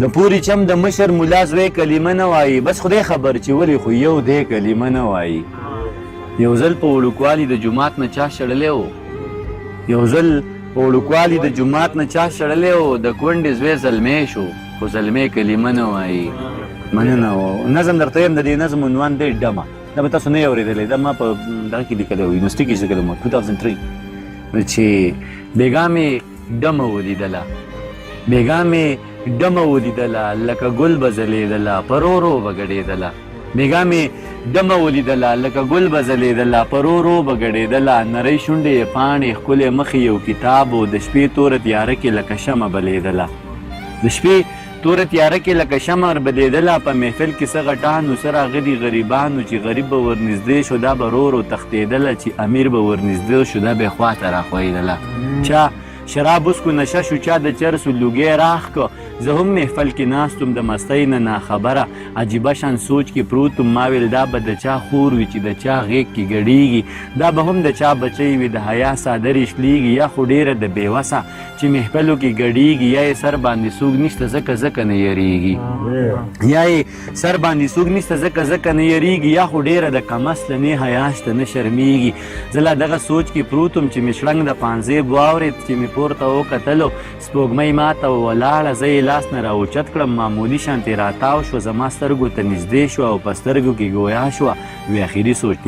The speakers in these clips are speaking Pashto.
د پوري چم د مشر ملا زوی کلمه نه وایي بس خدای خبر چې ولې خو یو دی کلمه نه وایي یو ځل په وړوکوالي د جومات نه چا شړلی و د کونډې زوی زلمی شو خو زلمی کلمه نه وایي مننه و نظم درته یم د دې نظم عنوان دی ډمه دا به تاسو نه یې اورېدلی دا ما په دغه کې لیکلی و یونیورسټي کې چې لیکلی و 2003 چې بېګا مې ډمه ولیدله لکه ګل به ځلېدله پرورو به ګډېدله بېګا مې ډمه ولیدله لکه ګل به ځلېدله پرورو به ګډېدله نرۍ شونډې یې پاڼې ښکلی مخې یو کتاب و د شپې توره تیاره کې لکه شمه بلېدله په محفل کې څه غټانو څه راغلي غریبانو چې غریب به ورنږدې شو دا به ورو تښتېدله چې امیر به ورنږدې شو دا به یې خواته راښویدله چا شراب وسکو نشه شو چا د چرسو لوګی راښ که زه هم محفل کې ناستم د مستۍ نه ناخبره عجیبه شان سوچ کې پروت وم ما ویل دا به د چا خور وي چې د چا غېږ کې ګډېږي دا به هم د چا بچی وي د حیا څادرې شلېږي یا خو ډېره د بېوسه چې محفلو کې ګډېږي یا یې سر باندې څوک نشته ځکه نه یریږي یا خو ډېره د کمسله نه حیا شته نه شرمېږي زه لا دغه سوچ کې پروت وم چې مې شړنګ د پانزیب واورېد چې مې پورته وکتلو سپوږمۍ ماته ولاړه زه یې لاس نه راوچت کړم معمولي شانتې راتاو شوه زما سترګو ته نږدې شوه او په سترګو کې ګویا شوه وی اخري سوچ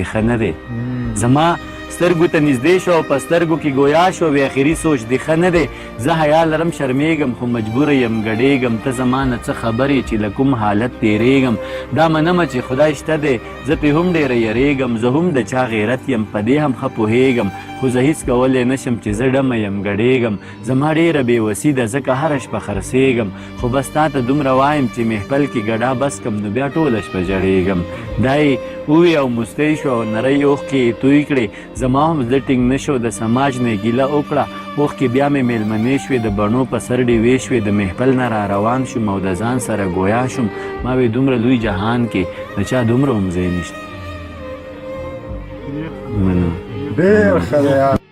دې ښه نه دی زه حیا لرم شرمېږم خو مجبوره یم ګډېږم ته زما نه څه خبرې چې له کوم حالت تېرېږم دا منمه چې خدای شته دی زه پې هم ډېره یریږم زه هم د چا غیرت یم په دې هم ښه پوهېږم خو زه هېڅ کولی نشم چې زه ډمه یم ګډېږم زما ډېره بېوسي ده ځکه هره شپه خرڅېږم خو بس تا ته دومره وایم چې محفل کې ګډا بس کم نو بیا ټوله شپه ژړېږم دا یې ووی او موسکی شوه او نرۍ اوښکې یې توی کړې زما هم زړه ټینګ نه شو د سماج نه یې ګیله وکړه اوښکې بیا مې مېلمنې شوې د بڼو په سر ډېوې شوې د محفل نه را روان شوم او د ځان سره ګویا شوم ما وی دومره لوی جهان کې د چا دومره هم ځای نشته ډېر ښه دی